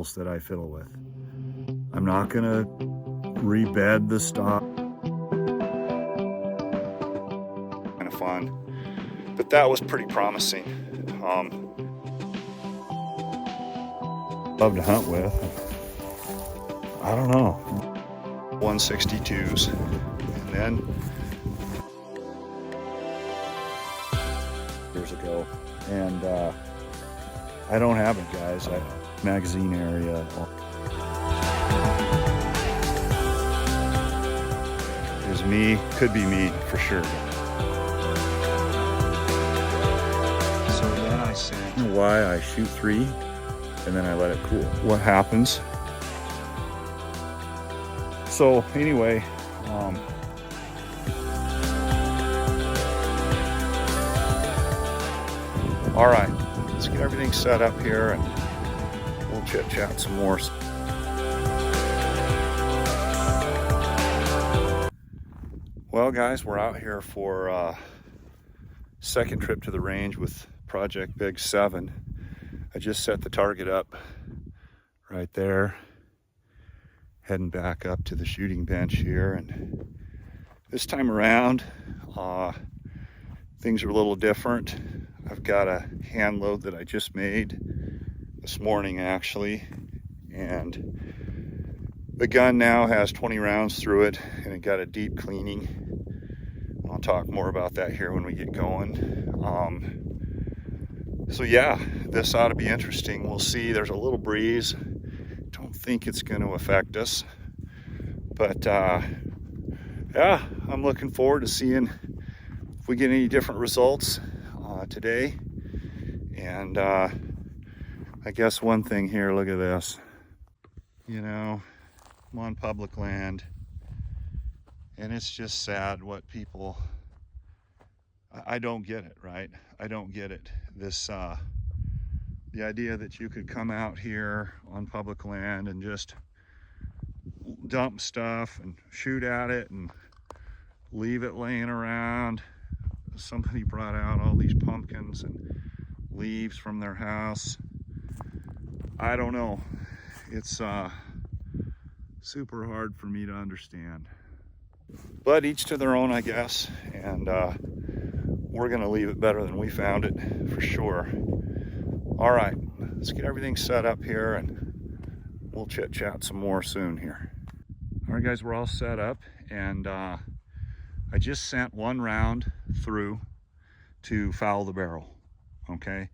that I fiddle with. I'm not gonna rebed the stock. Kind of fun, but that was pretty promising. Love to hunt with. I don't know. 162s, and then years ago, and I don't have it, guys. Magazine area. Is me, could be me for sure. So then I said, why I shoot 3 and then I let it cool. What happens? So anyway, all right, let's get everything set up here and we'll chit chat some more. Well, guys, we're out here for second trip to the range with Project Big 7. I just set the target up right there, heading back up to the shooting bench here, and this time around things are a little different. I've got a hand load that I just made this morning actually, and the gun now has 20 rounds through it, and it got a deep cleaning. I'll talk more about that here when we get going. So yeah, this ought to be interesting. We'll see. There's a little breeze. Don't think it's going to affect us, but yeah, I'm looking forward to seeing if we get any different results today. And I guess one thing here, look at this. You know, I'm on public land, and it's just sad what people, I don't get it, right? I don't get it. This, the idea that you could come out here on public land and just dump stuff and shoot at it and leave it laying around. Somebody brought out all these pumpkins and leaves from their house. I don't know. It's super hard for me to understand. But each to their own, I guess. And we're gonna leave it better than we found it, for sure. All right, let's get everything set up here and we'll chit chat some more soon here. All right, guys, we're all set up, and I just sent 1 round through to foul the barrel, okay?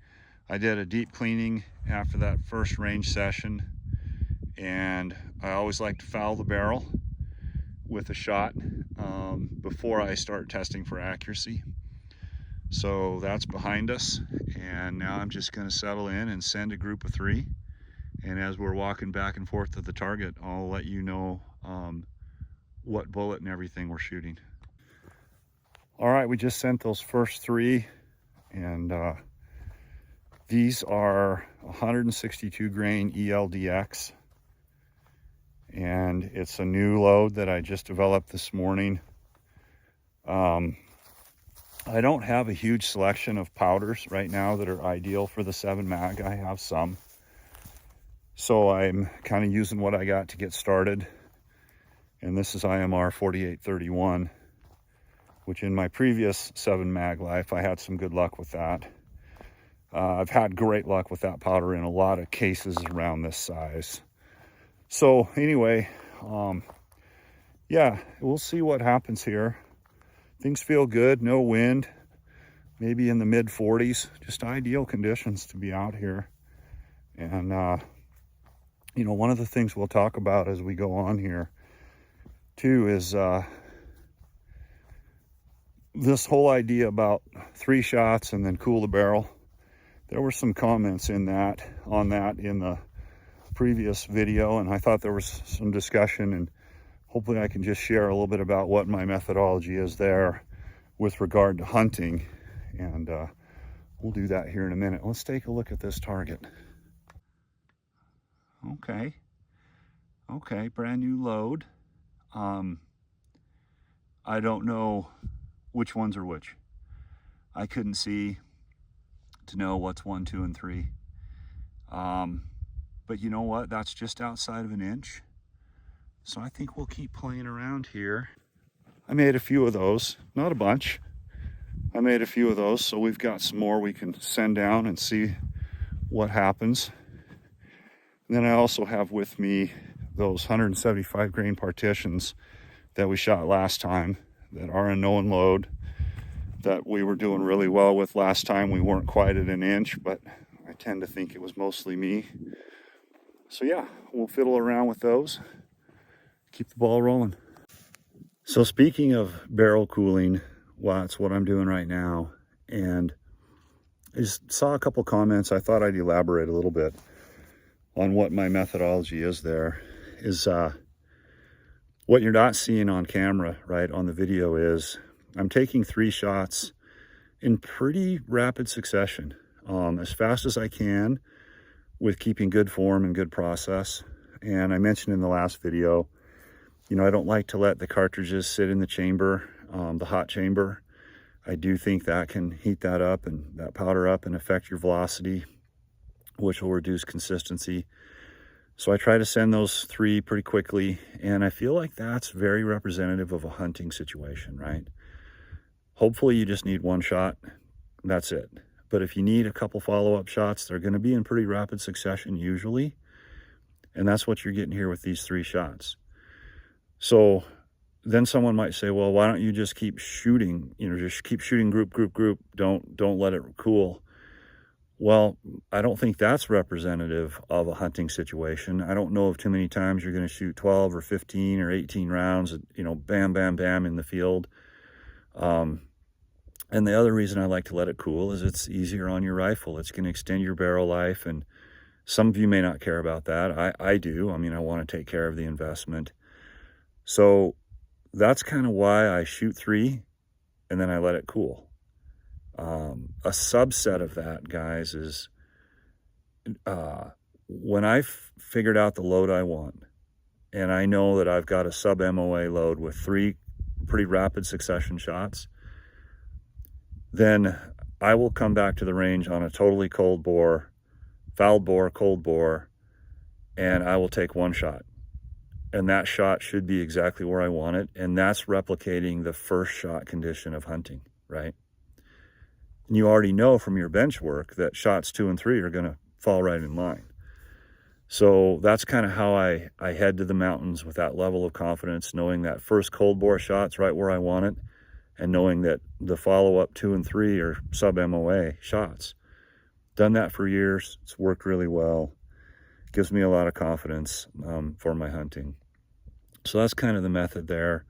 I did a deep cleaning after that first range session, and I always like to foul the barrel with a shot before I start testing for accuracy. So that's behind us, and now I'm just going to settle in and send a group of 3, and as we're walking back and forth to the target, I'll let you know what bullet and everything we're shooting. All right, we just sent those first 3, and these are 162 grain ELDX, and it's a new load that I just developed this morning. I don't have a huge selection of powders right now that are ideal for the 7 mag. I have some, so I'm kind of using what I got to get started, and this is IMR 4831, which in my previous 7 mag life I had some good luck with that. I've had great luck with that powder in a lot of cases around this size. So anyway, yeah, we'll see what happens here. Things feel good, no wind, maybe in the mid 40s, just ideal conditions to be out here. And you know, one of the things we'll talk about as we go on here too is this whole idea about 3 shots and then cool the barrel. There were some comments on that in the previous video, and I thought there was some discussion, and hopefully I can just share a little bit about what my methodology is there with regard to hunting, and we'll do that here in a minute. Let's take a look at this target. Okay, brand new load. I don't know which ones are which. I couldn't see to know what's 1, 2, and 3. But you know what? That's just outside of an inch. So I think we'll keep playing around here. I made a few of those, not a bunch. I made a few of those, so we've got some more we can send down and see what happens. And then I also have with me those 175 grain partitions that we shot last time that are a known load that we were doing really well with last time. We weren't quite at an inch, but I tend to think it was mostly me. So yeah, we'll fiddle around with those, keep the ball rolling. So speaking of barrel cooling, well, that's what I'm doing right now. And I just saw a couple comments. I thought I'd elaborate a little bit on what my methodology is there. Is what you're not seeing on camera, right, on the video is I'm taking 3 shots in pretty rapid succession, as fast as I can, with keeping good form and good process. And I mentioned in the last video, you know, I don't like to let the cartridges sit in the chamber, the hot chamber. I do think that can heat that up and that powder up and affect your velocity, which will reduce consistency. So I try to send those 3 pretty quickly, and I feel like that's very representative of a hunting situation, right? Hopefully you just need 1 shot, that's it. But if you need a couple follow-up shots, they're gonna be in pretty rapid succession usually, and that's what you're getting here with these 3 shots. So then someone might say, well, why don't you just keep shooting, you know, just keep shooting group, don't let it cool. Well, I don't think that's representative of a hunting situation. I don't know of too many times you're going to shoot 12 or 15 or 18 rounds, you know, bam, bam, bam in the field. And the other reason I like to let it cool is it's easier on your rifle. It's going to extend your barrel life. And some of you may not care about that. I do. I mean, I want to take care of the investment. So that's kind of why I shoot 3 and then I let it cool. A subset of that, guys, is when I've figured out the load I want, and I know that I've got a sub MOA load with 3 pretty rapid succession shots, then I will come back to the range on a totally cold bore, fouled bore, cold bore, and I will take 1 shot. And that shot should be exactly where I want it. And that's replicating the first shot condition of hunting, right? And you already know from your bench work that shots 2 and 3 are going to fall right in line. So that's kind of how I head to the mountains with that level of confidence, knowing that first cold bore shot's right where I want it, and knowing that the follow-up 2 and 3 are sub-MOA shots. Done that for years. It's worked really well. Gives me a lot of confidence for my hunting. So that's kind of the method there.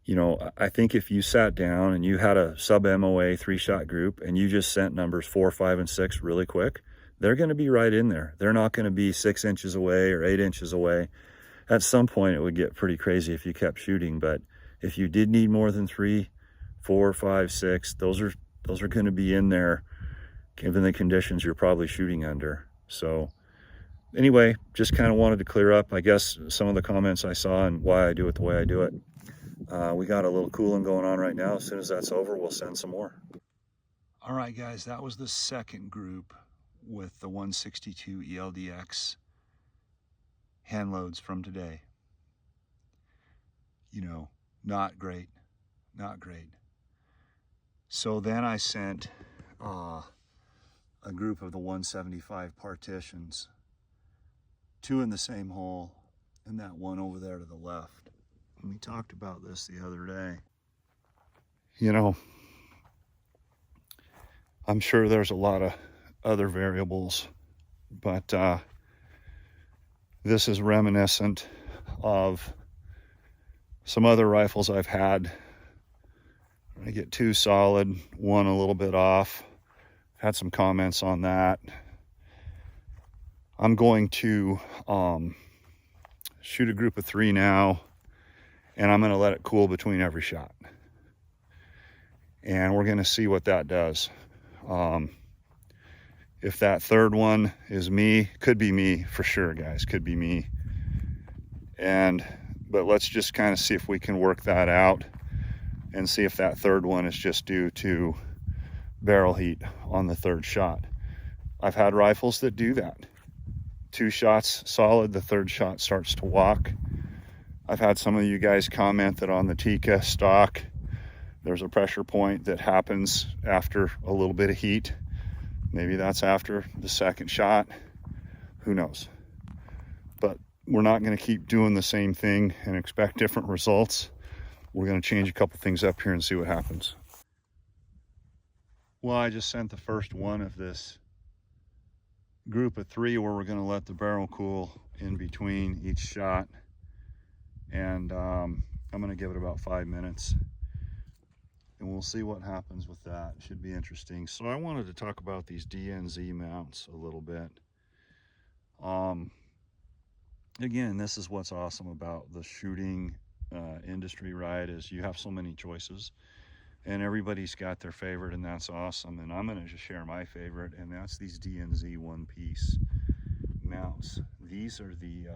You know, I think if you sat down and you had a sub-MOA 3-shot group and you just sent numbers 4, 5, and 6 really quick, they're going to be right in there. They're not going to be 6 inches away or 8 inches away. At some point, it would get pretty crazy if you kept shooting. But if you did need more than 3, 4, 5, 6, those are going to be in there, given the conditions you're probably shooting under. So anyway, just kind of wanted to clear up, I guess, some of the comments I saw and why I do it the way I do it. We got a little cooling going on right now. As soon as that's over, we'll send some more. All right, guys, that was the second group with the 162 ELDX hand loads from today. You know, not great, not great. So then I sent a group of the 175 partitions, 2 in the same hole, and that one over there to the left. And we talked about this the other day. You know, I'm sure there's a lot of other variables, but this is reminiscent of some other rifles I've had. I get 2 solid, 1 a little bit off. Had some comments on that. I'm going to shoot a group of 3 now, and I'm going to let it cool between every shot. And we're going to see what that does. If that third one is me, could be me for sure, guys, could be me. But let's just kind of see if we can work that out and see if that third one is just due to barrel heat on the 3rd shot. I've had rifles that do that. 2 shots solid, the 3rd shot starts to walk. I've had some of you guys comment that on the Tikka stock, there's a pressure point that happens after a little bit of heat. Maybe that's after the 2nd shot, who knows? But we're not gonna keep doing the same thing and expect different results. We're gonna change a couple things up here and see what happens. Well, I just sent the first one of this group of 3 where we're gonna let the barrel cool in between each shot. And I'm gonna give it about 5 minutes and we'll see what happens with that. It should be interesting. So I wanted to talk about these DNZ mounts a little bit. Again, this is what's awesome about the shooting industry, right? Is you have so many choices and everybody's got their favorite, and that's awesome. And I'm gonna just share my favorite, and that's these DNZ one-piece mounts. These are the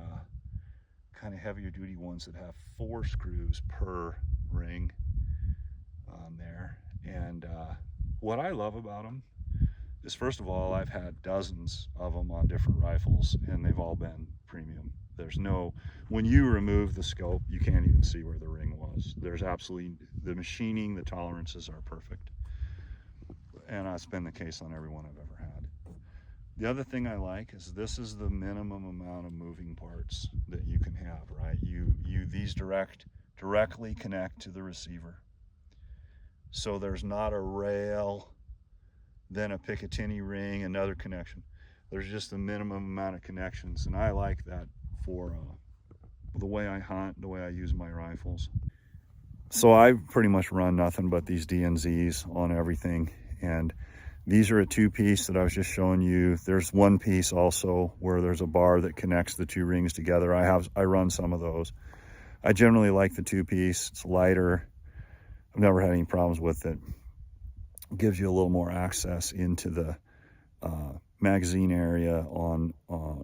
kind of heavier duty ones that have 4 screws per ring on there. And what I love about them is, first of all, I've had dozens of them on different rifles and they've all been premium. There's no, when you remove the scope, you can't even see where the ring was. There's absolutely, the machining, the tolerances are perfect. And that's been the case on every one I've ever had. The other thing I like is this is the minimum amount of moving parts that you can have, right? These directly connect to the receiver. So there's not a rail, then a Picatinny ring, another connection. There's just a minimum amount of connections, and I like that for the way I hunt, the way I use my rifles. So I pretty much run nothing but these DNZs on everything, and these are a 2-piece that I was just showing you. There's 1 piece also where there's a bar that connects the 2 rings together. I run some of those. I generally like the 2-piece. It's lighter. I've never had any problems with it. It gives you a little more access into the magazine area on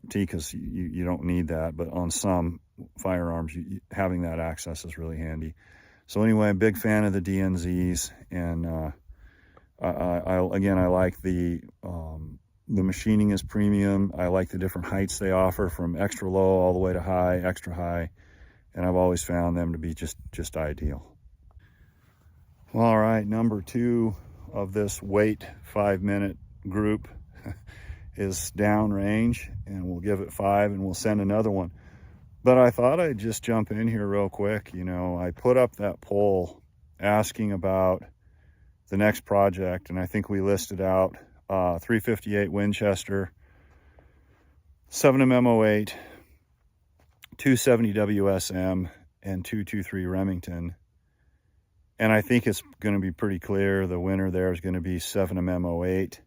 Tikkas. You don't need that, but on some firearms, having that access is really handy. So anyway, I'm a big fan of the DNZs, and I like the machining is premium. I like the different heights they offer, from extra low all the way to high, extra high, and I've always found them to be just ideal. All right, number 2 of this wait 5-minute group is downrange, and we'll give it 5 and we'll send another one. But I thought I'd just jump in here real quick. You know, I put up that poll asking about the next project, and I think we listed out 358 Winchester, 7mm08, 270 WSM, and 223 Remington. And I think it's going to be pretty clear the winner there is going to be 7mm08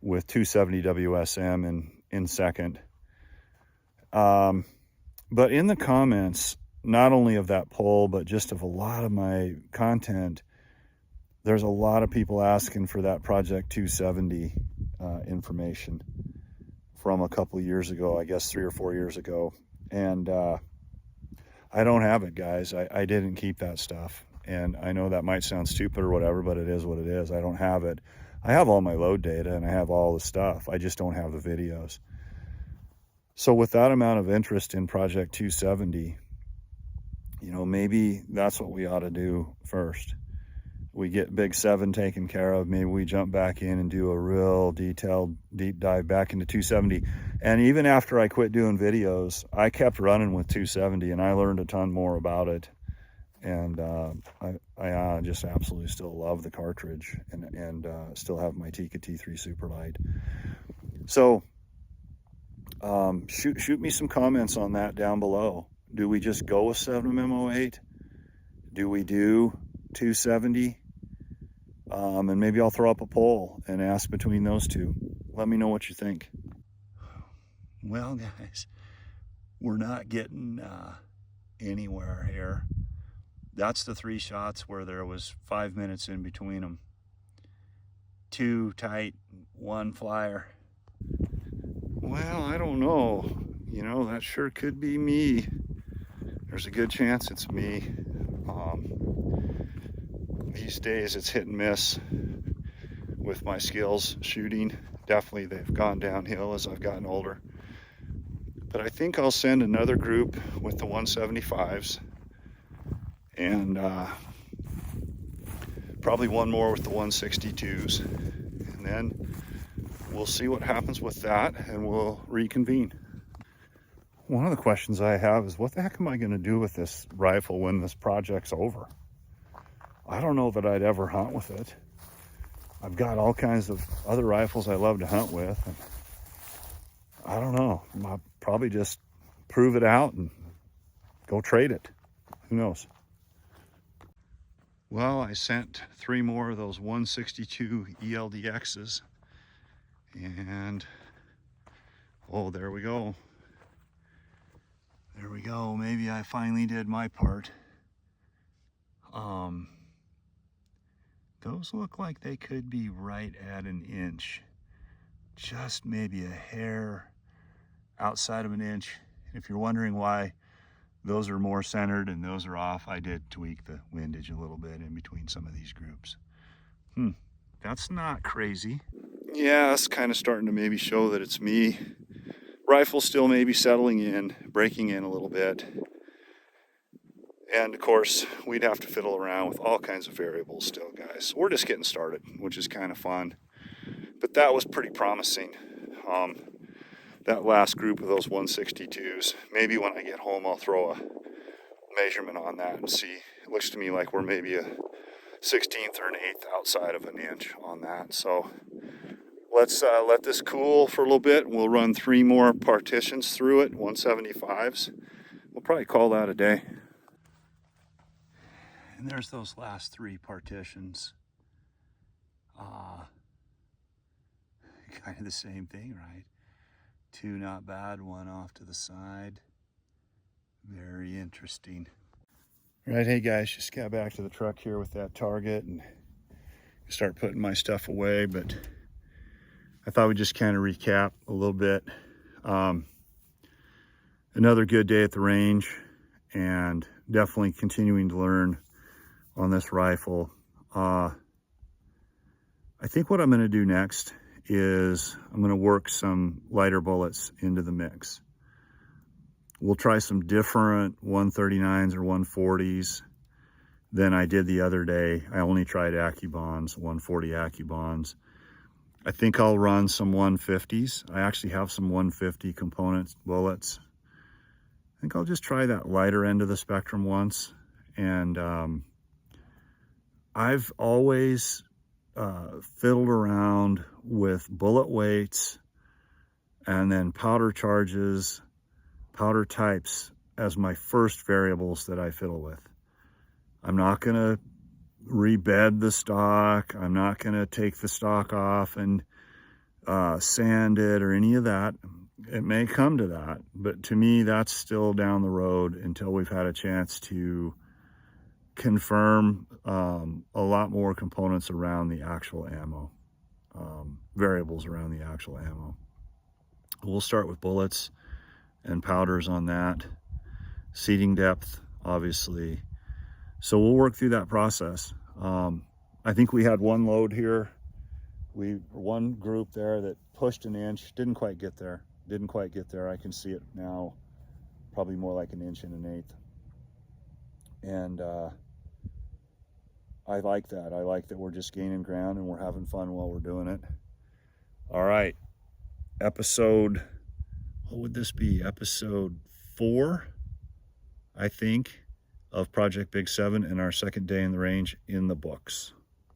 with 270 WSM in second. But in the comments, not only of that poll, but just of a lot of my content, there's a lot of people asking for that Project 270 information from a couple of years ago, I guess 3 or 4 years ago. And I don't have it, guys. I didn't keep that stuff. And I know that might sound stupid or whatever, but it is what it is. I don't have it. I have all my load data and I have all the stuff. I just don't have the videos. So with that amount of interest in Project 270, you know, maybe that's what we ought to do first. We get Big 7 taken care of. Maybe we jump back in and do a real detailed deep dive back into 270. And even after I quit doing videos, I kept running with 270 and I learned a ton more about it. And I just absolutely still love the cartridge, and still have my Tikka T3 Superlight. So shoot me some comments on that down below. Do we just go with 7mm08? Do we do 270? And maybe I'll throw up a poll and ask between those two. Let me know what you think. Well, guys, we're not getting anywhere here. That's the 3 shots where there was 5 minutes in between them. 2 tight, 1 flyer. Well, I don't know. You know, that sure could be me. There's a good chance it's me. These days it's hit and miss with my skills shooting. Definitely they've gone downhill as I've gotten older. But I think I'll send another group with the 175s and probably one more with the 162s. And then we'll see what happens with that and we'll reconvene. One of the questions I have is, what the heck am I going to do with this rifle when this project's over? I don't know that I'd ever hunt with it. I've got all kinds of other rifles I love to hunt with. And I don't know. I'll probably just prove it out and go trade it. Who knows? Well, I sent 3 more of those 162 ELDXs. And, oh, there we go. There we go. Maybe I finally did my part. Those look like they could be right at an inch. Just maybe a hair outside of an inch. If you're wondering why those are more centered and those are off, I did tweak the windage a little bit in between some of these groups. That's not crazy. Yeah, it's kind of starting to maybe show that it's me. Rifle still maybe settling in, breaking in a little bit. And of course, we'd have to fiddle around with all kinds of variables still, guys. We're just getting started, which is kind of fun. But that was pretty promising. That last group of those 162s. Maybe when I get home, I'll throw a measurement on that and see. It looks to me like we're maybe a 16th or an 8th outside of an inch on that. So let's let this cool for a little bit. We'll run 3 more partitions through it, 175s. We'll probably call that a day. And there's those last 3 partitions. Kind of the same thing, right? 2 not bad, 1 off to the side. Very interesting. All right, hey guys, just got back to the truck here with that target and start putting my stuff away, but I thought we'd just kind of recap a little bit. Another good day at the range and definitely continuing to learn on this rifle. I think what I'm going to do next is I'm going to work some lighter bullets into the mix. We'll try some different 139s or 140s than I did the other day. I only tried AccuBonds, 140 AccuBonds. I think I'll run some 150s. I actually have some 150 component bullets. I think I'll just try that lighter end of the spectrum once. And I've always fiddled around with bullet weights and then powder charges, powder types as my first variables that I fiddle with. I'm not going to rebed the stock. I'm not going to take the stock off and sand it or any of that. It may come to that, but to me, that's still down the road until we've had a chance to confirm a lot more components around the actual ammo, variables around the actual ammo. We'll start with bullets and powders on that, seating depth, obviously. So we'll work through that process. I think we had one load here. One group there that pushed an inch, didn't quite get there. I can see it now, probably more like an inch and an eighth. And I like that. I like that we're just gaining ground and we're having fun while we're doing it. All right, episode, what would this be? Episode 4, I think, of Project Big 7 and our second day in the range in the books.